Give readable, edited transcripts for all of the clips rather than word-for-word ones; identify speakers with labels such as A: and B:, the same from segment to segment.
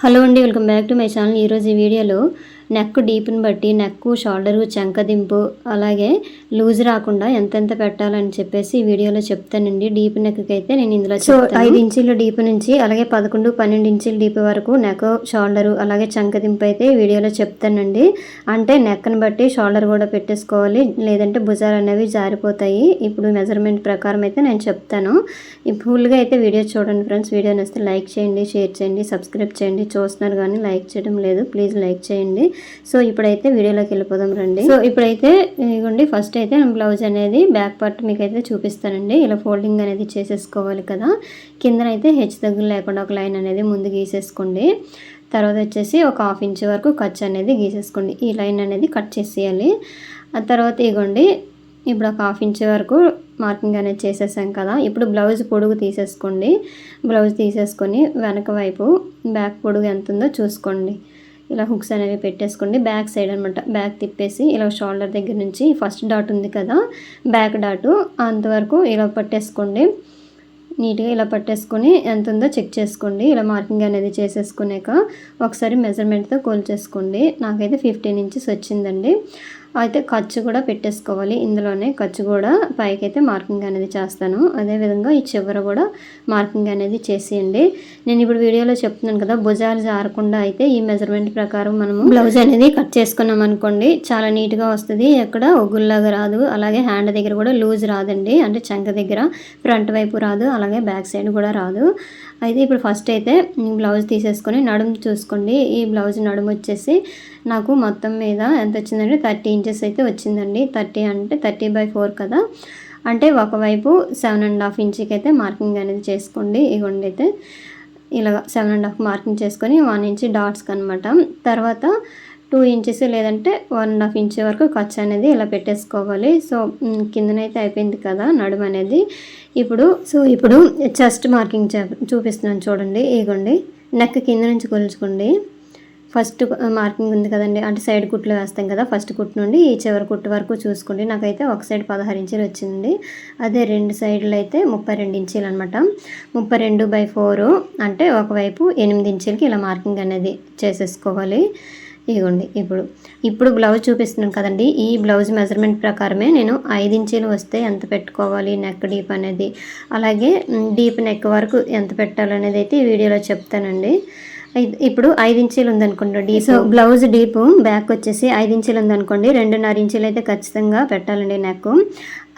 A: Hello అండి, welcome back to my channel. ఈరోజు ఈ వీడియోలో నెక్ డీప్ని బట్టి నెక్, షోల్డరు, చంకదింపు అలాగే లూజ్ రాకుండా ఎంతెంత పెట్టాలని చెప్పేసి ఈ వీడియోలో చెప్తానండి. డీప్ నెక్కి అయితే నేను ఇందులో 5 ఇంచుల డీప్ నుంచి అలాగే 11-12 ఇంచుల డీప్ వరకు నెక్, షోల్డరు అలాగే చంకదింపు అయితే ఈ వీడియోలో చెప్తానండి. అంటే నెక్ని బట్టి షోల్డర్ కూడా పెట్టేసుకోవాలి, లేదంటే భుజాలు అనేవి జారిపోతాయి. ఇప్పుడు మెజర్మెంట్ ప్రకారం అయితే నేను చెప్తాను. ఫుల్గా అయితే వీడియో చూడండి ఫ్రెండ్స్. వీడియో నచ్చితే లైక్ చేయండి, షేర్ చేయండి, సబ్స్క్రైబ్ చేయండి. చూస్తున్నారు కానీ లైక్ చేయడం లేదు, ప్లీజ్ లైక్ చేయండి. సో ఇప్పుడైతే వీడియోలోకి వెళ్ళిపోదాం రండి. సో ఇప్పుడైతే ఇదిగోండి, ఫస్ట్ అయితే బ్లౌజ్ అనేది బ్యాక్ పార్ట్ మీకు అయితే చూపిస్తానండి. ఇలా ఫోల్డింగ్ అనేది చేసేసుకోవాలి కదా. కిందనైతే హెచ్చు తగ్గులు లేకుండా ఒక లైన్ అనేది ముందు గీసేసుకోండి. తర్వాత వచ్చేసి ఒక 1/2 ఇంచ్ వరకు ఖర్చు అనేది గీసేసుకోండి. ఈ లైన్ అనేది కట్ చేసేయాలి. ఆ తర్వాత ఇగోండి, ఇప్పుడు ఒక 1/2 ఇంచ్ వరకు మార్కింగ్ అనేది చేసేసాం కదా. ఇప్పుడు బ్లౌజ్ పొడుగు తీసేసుకోండి. బ్లౌజ్ తీసేసుకొని వెనక వైపు బ్యాక్ పొడుగు ఎంత ఉందో చూసుకోండి. ఇలా హుక్స్ అనేవి పెట్టేసుకోండి. బ్యాక్ సైడ్ అనమాట, బ్యాక్ తిప్పేసి ఇలా షోల్డర్ దగ్గర నుంచి ఫస్ట్ డాట్ ఉంది కదా, బ్యాక్ డాటు అంతవరకు ఇలా పట్టేసుకోండి. నీట్గా ఇలా పట్టేసుకొని ఎంత ఉందో చెక్ చేసుకోండి. ఇలా మార్కింగ్ అనేది చేసేసుకున్నాక ఒకసారి మెజర్మెంట్తో కోల్చేసుకోండి. నాకైతే 15 ఇంచెస్ వచ్చిందండి. అయితే ఖర్చు కూడా పెట్టేసుకోవాలి. ఇందులోనే ఖర్చు కూడా పైకైతే మార్కింగ్ అనేది చేస్తాను. అదేవిధంగా ఈ చివర కూడా మార్కింగ్ అనేది చేసేయండి. నేను ఇప్పుడు వీడియోలో చెప్తున్నాను కదా, భుజాలు జారకుండా అయితే ఈ మెజర్మెంట్ ప్రకారం మనము బ్లౌజ్ అనేది కట్ చేసుకున్నాం అనుకోండి, చాలా నీట్గా వస్తుంది. ఎక్కడ ఒగ్గుల్లాగా రాదు. అలాగే హ్యాండ్ దగ్గర కూడా లూజ్ రాదండి, అంటే చంక దగ్గర ఫ్రంట్ వైపు రాదు, అలాగే బ్యాక్ సైడ్ కూడా రాదు. అయితే ఇప్పుడు ఫస్ట్ అయితే బ్లౌజ్ తీసేసుకొని నడుము చూసుకోండి. ఈ బ్లౌజ్ నడుము వచ్చేసి నాకు మొత్తం మీద ఎంత వచ్చిందంటే 30 ఇంచెస్ అయితే వచ్చిందండి. 30 అంటే 30/4 కదా, అంటే ఒకవైపు 7.5 ఇంచుకి అయితే మార్కింగ్ అనేది చేసుకోండి. ఇవ్వండి, అయితే ఇలా 7.5 మార్కింగ్ చేసుకొని 1 ఇంచ్ డాట్స్కి అనమాట. తర్వాత 2 ఇంచెస్ లేదంటే 1.5 ఇంచ్ వరకు ఖర్చు అనేది ఇలా పెట్టేసుకోవాలి. సో కిందనైతే అయిపోయింది కదా నడుము అనేది. ఇప్పుడు చెస్ట్ మార్కింగ్ చూపిస్తున్నాను చూడండి. ఇగోండి, నెక్ కింద నుంచి కొలుచుకోండి. ఫస్ట్ మార్కింగ్ ఉంది కదండి, అంటే సైడ్ కుట్లు వేస్తాం కదా, ఫస్ట్ కుట్టు నుండి ఈ చివరి కుట్టు వరకు చూసుకోండి. నాకైతే ఒక సైడ్ 16 ఇంచులు వచ్చింది. అదే రెండు సైడ్లు అయితే 32 ఇంచులు అనమాట. 32/4 అంటే ఒకవైపు 8 ఇంచులకి ఇలా మార్కింగ్ అనేది చేసేసుకోవాలి. ఇదిగోండి, ఇప్పుడు బ్లౌజ్ చూపిస్తున్నాను కదండి. ఈ బ్లౌజ్ మెజర్మెంట్ ప్రకారమే నేను 5 ఇంచులు వస్తే ఎంత పెట్టుకోవాలి నెక్ డీప్ అనేది, అలాగే డీప్ నెక్ వరకు ఎంత పెట్టాలనేది అయితే ఈ వీడియోలో చెప్తానండి. ఇప్పుడు 5 ఇంచులు ఉందనుకోండి డీప్, బ్లౌజ్ డీప్ బ్యాక్ వచ్చేసి 5 ఇంచులు ఉందనుకోండి, 2.5 ఇంచులు అయితే ఖచ్చితంగా పెట్టాలండి.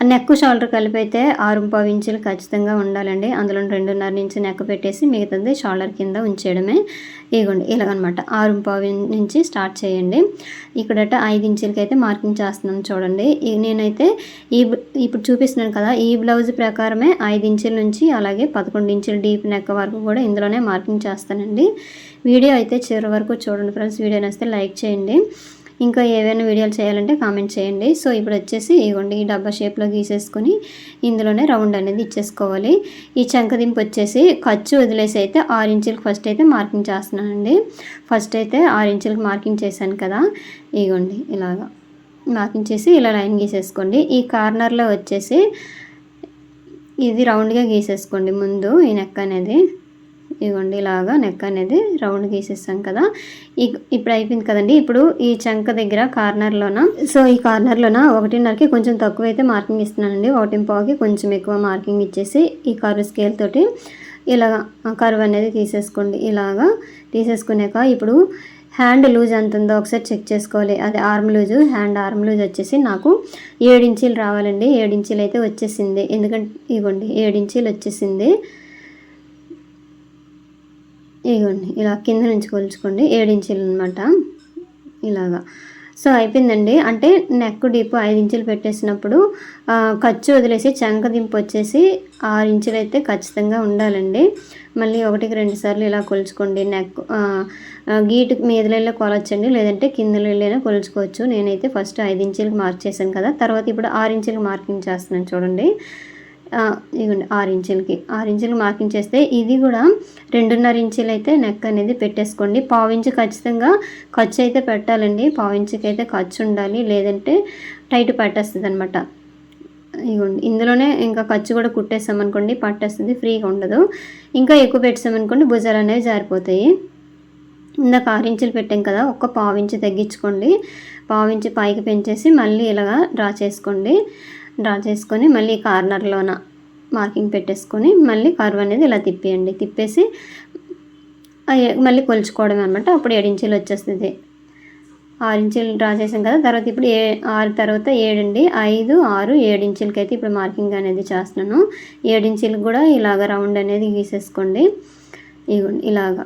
A: నెక్ షోల్డర్ కలిపి అయితే 6.5 ఇంచులు ఖచ్చితంగా ఉండాలండి. అందులో 2.5 ఇంచు నెక్ పెట్టేసి మిగతాది షోల్డర్ కింద ఉంచేయడమే. ఇగోండి, ఇలాగనమాట 6.5 నుంచి స్టార్ట్ చేయండి. ఇక్కడట 5 ఇంచులకి అయితే మార్కింగ్ చేస్తున్నాను చూడండి. నేనైతే ఇప్పుడు చూపిస్తున్నాను కదా, ఈ బ్లౌజ్ ప్రకారమే 5 ఇంచుల నుంచి అలాగే 11 ఇంచుల డీప్ నెక్ వరకు కూడా ఇందులోనే మార్కింగ్ చేస్తానండి. వీడియో అయితే చివరి వరకు చూడండి ఫ్రెండ్స్. వీడియో నచ్చితే లైక్ చేయండి. ఇంకా ఏవైనా వీడియోలు చేయాలంటే కామెంట్ చేయండి. సో ఇప్పుడు వచ్చేసి ఇవ్వండి, ఈ డబ్బా షేప్లో గీసేసుకొని ఇందులోనే రౌండ్ అనేది ఇచ్చేసుకోవాలి. ఈ చంకదింపు వచ్చేసి ఖర్చు వదిలేసి అయితే 6 ఇంచులకు ఫస్ట్ అయితే మార్కింగ్ చేస్తున్నానండి. ఫస్ట్ అయితే 6 ఇంచులకు మార్కింగ్ చేశాను కదా, ఇవ్వండి ఇలాగా మార్కింగ్ చేసి ఇలా లైన్ గీసేసుకోండి. ఈ కార్నర్లో వచ్చేసి ఇది రౌండ్గా గీసేసుకోండి ముందు ఈ నెక్ అనేది. ఇవ్వండి, ఇలాగా నెక్ అనేది రౌండ్ గీసేస్తాం కదా. ఇప్పుడు అయిపోయింది కదండి. ఇప్పుడు ఈ చంక దగ్గర కార్నర్లోన, సో ఈ కార్నర్లోన 1.5కి కొంచెం తక్కువ అయితే మార్కింగ్ ఇస్తున్నానండి. 1.5కి కొంచెం ఎక్కువ మార్కింగ్ ఇచ్చేసి ఈ కర్వ్ స్కేల్ తోటి ఇలాగ కర్వ్ అనేది తీసేసుకోండి. ఇలాగా తీసేసుకున్నాక ఇప్పుడు హ్యాండ్ లూజ్ ఎంత ఉందో ఒకసారి చెక్ చేసుకోవాలి. అదే arm loose, hand arm loose వచ్చేసి నాకు 7 ఇంచీలు రావాలండి. 7 ఇంచీలు అయితే వచ్చేసింది, ఎందుకంటే ఇవ్వండి 7 ఇంచీలు వచ్చేసింది. ఇగోండి, ఇలా కింద నుంచి కొలుచుకోండి 7 ఇంచులు అనమాట. ఇలాగా సో అయిపోయిందండి. అంటే నెక్ డీప్ 5 ఇంచులు పెట్టేసినప్పుడు ఖర్చు వదిలేసి చంక దింపు వచ్చేసి 6 ఇంచులు అయితే ఖచ్చితంగా ఉండాలండి. మళ్ళీ 1-2 సార్లు ఇలా కొలుచుకోండి. నెక్ గీటు మీదలైనా కొలచండి, లేదంటే కిందలైనా కొలుచుకోవచ్చు. నేనైతే ఫస్ట్ 5 ఇంచులకు మార్క్ చేశాను కదా, తర్వాత ఇప్పుడు 6 ఇంచులకు మార్కింగ్ చేస్తున్నాను చూడండి. ఇవ్వండి 6 ఇంచులకి మార్కింగ్ చేస్తే ఇది కూడా 2.5 ఇంచులు అయితే నెక్ అనేది పెట్టేసుకోండి. 1/4 ఇంచు ఖచ్చితంగా ఖర్చు అయితే పెట్టాలండి. 1/4 ఇంచుకి అయితే ఖర్చు ఉండాలి, లేదంటే టైట్ పట్టేస్తుంది అనమాట. ఇవ్వండి, ఇందులోనే ఇంకా ఖర్చు కూడా కుట్టేసామనుకోండి పట్టేస్తుంది, ఫ్రీగా ఉండదు. ఇంకా ఎక్కువ పెట్టామనుకోండి భుజాలు అనేవి జారిపోతాయి. ఇందాక 6 ఇంచులు పెట్టాం కదా, ఒక పావు ఇంచు తగ్గించుకోండి. పావు ఇంచు పైకి పెంచేసి మళ్ళీ ఇలాగా డ్రా చేసుకోండి. డ్రా చేసుకొని మళ్ళీ కార్నర్లోన మార్కింగ్ పెట్టేసుకొని మళ్ళీ కర్వ్ అనేది ఇలా తిప్పేయండి. తిప్పేసి మళ్ళీ కొలుచుకోవడం అనమాట. అప్పుడు 7 ఇంచులు వచ్చేస్తుంది. 6 ఇంచులు డ్రా చేసాం కదా, తర్వాత ఇప్పుడు 6 తర్వాత 7 అండి. 5, 6, 7 ఇంచులకి అయితే ఇప్పుడు మార్కింగ్ అనేది చేస్తున్నాను. 7 ఇంచులకు కూడా ఇలాగ రౌండ్ అనేది గీసేసుకోండి. ఇగోండి ఇలాగా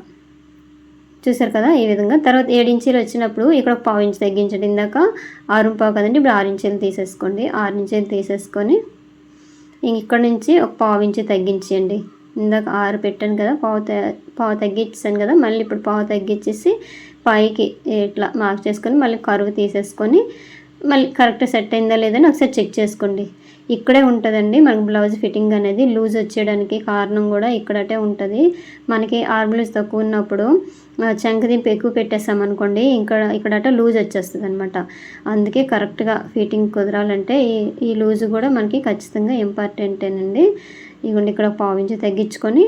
A: చూసారు కదా, ఈ విధంగా. తర్వాత 7 ఇంచులు వచ్చినప్పుడు ఇక్కడ ఒక పావు ఇంచు తగ్గించండి. ఇందాక 6.5 కదండి, ఇప్పుడు 6 ఇంచులు తీసేసుకోండి. 6 ఇంచులు తీసేసుకొని ఇక్కడ నుంచి ఒక పావు ఇంచు తగ్గించండి. ఇందాక 6 పెట్టాను కదా, పావు తగ్గించాను కదా, మళ్ళీ ఇప్పుడు పావు తగ్గించేసి పైకి ఇట్లా మార్క్ చేసుకొని మళ్ళీ కర్వ్ తీసేసుకొని మళ్ళీ కరెక్ట్ సెట్ అయిందా లేదని ఒకసారి చెక్ చేసుకోండి. ఇక్కడే ఉంటుందండి మనకు బ్లౌజ్ ఫిట్టింగ్ అనేది లూజ్ వచ్చేయడానికి కారణం కూడా ఇక్కడటే ఉంటుంది. మనకి ఆర్మ్ లూజ్ తక్కువ ఉన్నప్పుడు చంకదింపు ఎక్కువ పెట్టేస్తామనుకోండి, ఇక్కడట లూజ్ వచ్చేస్తుంది అనమాట. అందుకే కరెక్ట్గా ఫిట్టింగ్ కుదరాలంటే ఈ లూజ్ కూడా మనకి ఖచ్చితంగా ఇంపార్టెంటేనండి. ఇదిగోండి ఇక్కడ పావు ఇంచు తగ్గించుకొని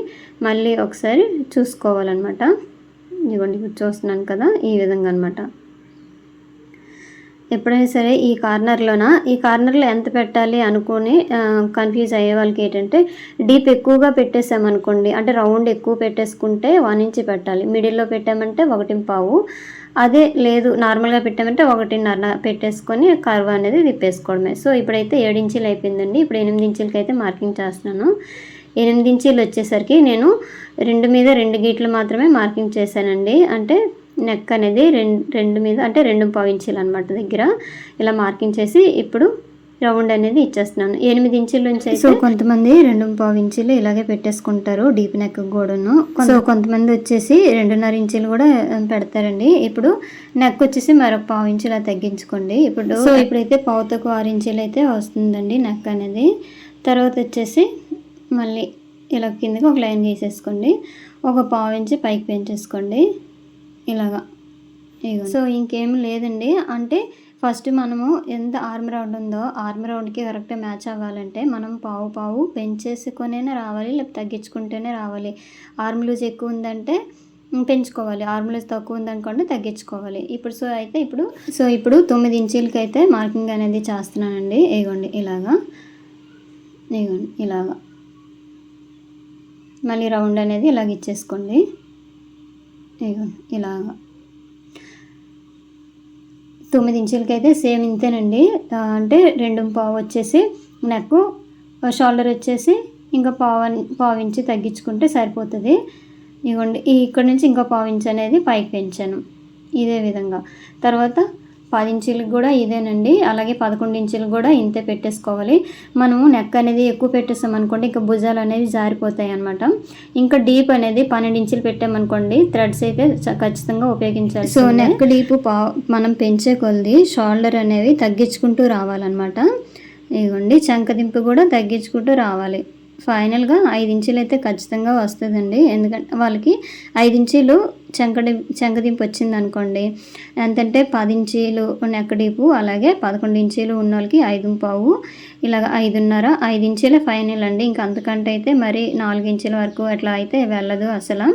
A: మళ్ళీ ఒకసారి చూసుకోవాలన్నమాట. ఇదిగోండి ఇప్పుడు చూస్తున్నాను కదా, ఈ విధంగా అనమాట. ఎప్పుడైనా సరే ఈ కార్నర్లో ఎంత పెట్టాలి అనుకుని కన్ఫ్యూజ్ అయ్యే వాళ్ళకి ఏంటంటే, డీప్ ఎక్కువగా పెట్టేసామనుకోండి, అంటే రౌండ్ ఎక్కువ పెట్టేసుకుంటే 1 ఇంచ్ పెట్టాలి. మిడిల్లో పెట్టామంటే 1.5, అదే లేదు నార్మల్గా పెట్టామంటే 1.5 పెట్టేసుకొని కర్వ్ అనేది తిప్పేసుకోవడమే. సో ఇప్పుడైతే 7 ఇంచులు అయిపోయిందండి. ఇప్పుడు 8 ఇంచులకి అయితే మార్కింగ్ చేస్తున్నాను. 8 ఇంచులు వచ్చేసరికి నేను 2 మీద 2 గీట్లు మాత్రమే మార్కింగ్ చేశానండి. అంటే నెక్ అనేది 2 మీద అంటే 2.5 ఇంచులు అనమాట దగ్గర ఇలా మార్కింగ్ చేసి ఇప్పుడు రౌండ్ అనేది ఇచ్చేస్తున్నాను. 8 ఇంచుల నుంచి అయితే కొంతమంది 2.5 ఇంచులు ఇలాగే పెట్టేసుకుంటారు డీప్ నెక్ కూడాను. సో కొంతమంది వచ్చేసి 2.5 ఇంచులు కూడా పెడతారండి. ఇప్పుడు నెక్ వచ్చేసి మరొక పావు ఇంచు ఇలా తగ్గించుకోండి. ఇప్పుడైతే పావు తక్కువ 6 ఇంచులు అయితే వస్తుందండి నెక్ అనేది. తర్వాత వచ్చేసి మళ్ళీ ఇలా కిందకి ఒక లైన్ గీసేసుకోండి. ఒక పావు ఇంచు పైకి పెంచేసుకోండి ఇలాగా. సో ఇంకేం లేదండి. అంటే ఫస్ట్ మనము ఎంత ఆర్మ్ రౌండ్ ఉందో ఆర్మ్ రౌండ్కి కరెక్ట్గా మ్యాచ్ అవ్వాలంటే మనం పావు పెంచేసుకొనే రావాలి, లేకపోతే తగ్గించుకుంటేనే రావాలి. ఆర్మ్ లూజ్ ఎక్కువ ఉందంటే పెంచుకోవాలి, ఆర్మ్ లూజ్ తక్కువ ఉందనుకోండి తగ్గించుకోవాలి. ఇప్పుడు 9 ఇంచులకి అయితే మార్కింగ్ అనేది చేస్తున్నానండి. ఇగోండి ఇలాగా, ఇగోండి ఇలాగా మళ్ళీ రౌండ్ అనేది ఇలాగ ఇచ్చేసుకోండి. ఇగోండి ఇలాగా 9 ఇంచులకి అయితే సేమ్ ఇంతేనండి. అంటే 2.5 వచ్చేసి నెక్, షోల్డర్ వచ్చేసి ఇంకా పావు ఇంచు తగ్గించుకుంటే సరిపోతుంది. ఇదిగోండి ఇక్కడ నుంచి ఇంకో పావు ఇంచు అనేది పైకి పెంచాను ఇదే విధంగా. తర్వాత 10 ఇంచులకు కూడా ఇదేనండి. అలాగే 11 ఇంచులకు కూడా ఇంతే పెట్టేసుకోవాలి. మనము నెక్ అనేది ఎక్కువ పెట్టేస్తాం అనుకోండి, ఇంకా భుజాలు అనేవి జారిపోతాయి అనమాట. ఇంకా డీప్ అనేది 12 ఇంచులు పెట్టామనుకోండి, థ్రెడ్స్ అయితే ఖచ్చితంగా ఉపయోగించాలి. సో నెక్ డీప్ మనం పెంచే కొలది షోల్డర్ అనేవి తగ్గించుకుంటూ రావాలన్నమాట. ఇదిగోండి చంకదింపు కూడా తగ్గించుకుంటూ రావాలి. ఫైనల్గా 5 ఇంచులు అయితే ఖచ్చితంగా వస్తుందండి. ఎందుకంటే వాళ్ళకి 5 ఇంచులు చంకదింపు వచ్చింది అనుకోండి, ఎంతంటే 10 ఇంచులు నెక్ డీపు, అలాగే 11 ఇంచులు ఉన్న వాళ్ళకి 5.5, ఇలాగ 5.5, 5 ఇంచులే ఫైనల్ అండి. ఇంకా అంతకంటే అయితే మరి 4 ఇంచుల వరకు అట్లా అయితే వెళ్ళదు అసలు.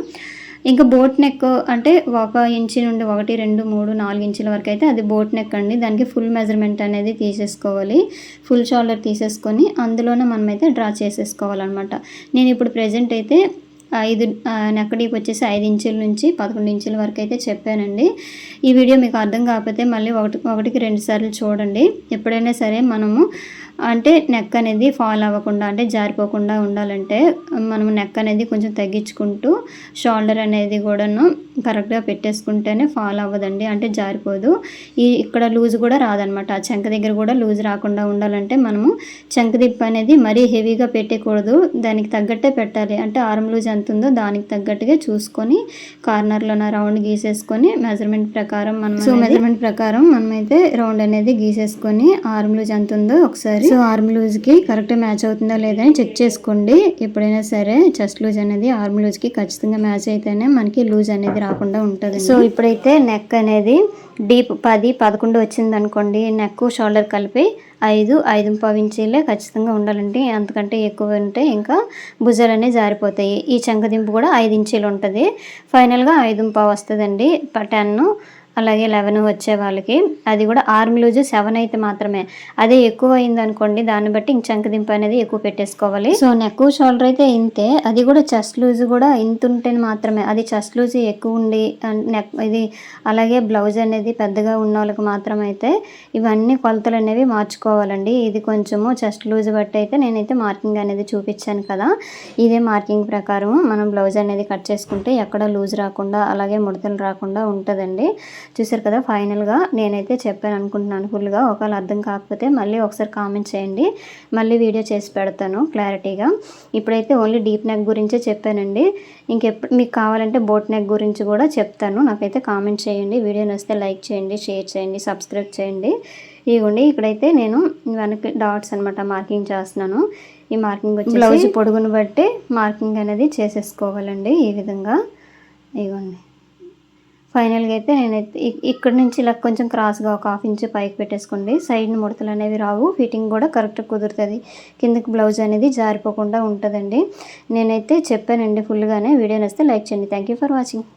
A: ఇంకా బోట్ నెక్ అంటే 1 ఇంచు నుండి 1, 2, 3, 4 ఇంచుల వరకు అయితే అది బోట్ నెక్ అండి. దానికి ఫుల్ మెజర్మెంట్ అనేది తీసేసుకోవాలి. ఫుల్ షోల్డర్ తీసేసుకొని అందులోనే మనమైతే డ్రా చేసేసుకోవాలన్నమాట. నేను ఇప్పుడు ప్రెజెంట్ అయితే 5 నెక్ డీప్ వచ్చేసి 5 ఇంచుల నుంచి 11 ఇంచుల వరకు అయితే చెప్పానండి. ఈ వీడియో మీకు అర్థం కాకపోతే మళ్ళీ ఒకటికి 2 సార్లు చూడండి. ఎప్పుడైనా సరే మనము అంటే నెక్ అనేది ఫాల్ అవ్వకుండా, అంటే జారిపోకుండా ఉండాలంటే మనము నెక్ అనేది కొంచెం తగ్గించుకుంటూ షోల్డర్ అనేది కూడాను కరెక్ట్గా పెట్టేసుకుంటేనే ఫాల్ అవ్వదండి, అంటే జారిపోదు. ఇక్కడ లూజ్ కూడా రాదనమాట. ఆ చంక దగ్గర కూడా లూజ్ రాకుండా ఉండాలంటే మనము చంకదిప్పు అనేది మరీ హెవీగా పెట్టకూడదు, దానికి తగ్గట్టే పెట్టాలి. అంటే ఆర్మ్ లూజ్ ఎంత ఉందో దానికి తగ్గట్టుగా చూసుకొని కార్నర్లో రౌండ్ గీసేసుకొని మెజర్మెంట్ ప్రకారం మనమైతే రౌండ్ అనేది గీసేసుకొని ఆర్మ్ లూజ్ ఎంత ఉందో ఒకసారి ఆర్మ్ లూజ్కి కరెక్ట్గా మ్యాచ్ అవుతుందా లేదా అని చెక్ చేసుకోండి. ఎప్పుడైనా సరే చెస్ట్ లూజ్ అనేది ఆర్మ్ లూజ్కి ఖచ్చితంగా మ్యాచ్ అయితేనే మనకి లూజ్ అనేది రాకుండా ఉంటుంది. సో ఇప్పుడైతే నెక్ అనేది డీప్ 10-11 వచ్చింది అనుకోండి, నెక్ షోల్డర్ కలిపి 5-5.5 ఇంచీలే ఖచ్చితంగా ఉండాలండి. అంతకంటే ఎక్కువ ఉంటే ఇంకా భుజాలు అనేవి జారిపోతాయి. ఈ చంకదింపు కూడా 5 ఇంచీలు ఉంటుంది. ఫైనల్గా 5.5 వస్తుందండి. 10 అలాగే 11 వచ్చే వాళ్ళకి. అది కూడా ఆర్మ్ లూజ్ 7 అయితే మాత్రమే. అదే ఎక్కువ అయింది అనుకోండి, దాన్ని బట్టి ఇంక చంకదింపు అనేది ఎక్కువ పెట్టేసుకోవాలి. సో నెక్ షోల్డర్ అయితే ఇంతే. అది కూడా చెస్ట్ లూజ్ కూడా ఇంత ఉంటే మాత్రమే. అది చెస్ట్ లూజ్ ఎక్కువ ఉండి నెక్ ఇది అలాగే బ్లౌజ్ అనేది పెద్దగా ఉన్న వాళ్ళకి మాత్రం అయితే ఇవన్నీ కొలతలు అనేవి మార్చుకోవాలండి. ఇది కొంచెము చెస్ట్ లూజ్ బట్టి అయితే నేనైతే మార్కింగ్ అనేది చూపించాను కదా, ఇదే మార్కింగ్ ప్రకారం మనం బ్లౌజ్ అనేది కట్ చేసుకుంటే ఎక్కడ లూజ్ రాకుండా అలాగే ముడతలు రాకుండా ఉంటుందండి. చూసారు కదా, ఫైనల్గా నేనైతే చెప్పాను అనుకుంటున్నాను ఫుల్గా. ఒకవేళ అర్థం కాకపోతే మళ్ళీ ఒకసారి కామెంట్ చేయండి, మళ్ళీ వీడియో చేసి పెడతాను క్లారిటీగా. ఇప్పుడైతే ఓన్లీ డీప్ నెక్ గురించే చెప్పానండి. ఇంకెప్పుడు మీకు కావాలంటే బోట్ నెక్ గురించి కూడా చెప్తాను. నాకైతే కామెంట్ చేయండి. వీడియో నచ్చితే లైక్ చేయండి, షేర్ చేయండి, సబ్స్క్రైబ్ చేయండి. ఇవ్వండి ఇక్కడైతే నేను వెనక్కి డాట్స్ అనమాట మార్కింగ్ చేస్తున్నాను. ఈ మార్కింగ్ వచ్చి బ్లౌజ్ పొడుగును బట్టి మార్కింగ్ అనేది చేసేసుకోవాలండి. ఈ విధంగా ఇవ్వండి. ఫైనల్గా అయితే నేనైతే ఇక్కడ నుంచి ఇలా కొంచెం క్రాస్గా ఒక 1/2 ఇంచ్ పైకి పెట్టేసుకోండి. సైడ్ని ముడతలు అనేవి రావు, ఫిట్టింగ్ కూడా కరెక్ట్గా కుదురుతుంది. కిందకి బ్లౌజ్ అనేది జారిపోకుండా ఉంటుందండి. నేనైతే చెప్పానండి ఫుల్గానే. వీడియో నచ్చితే లైక్ చేయండి. Thank you for watching.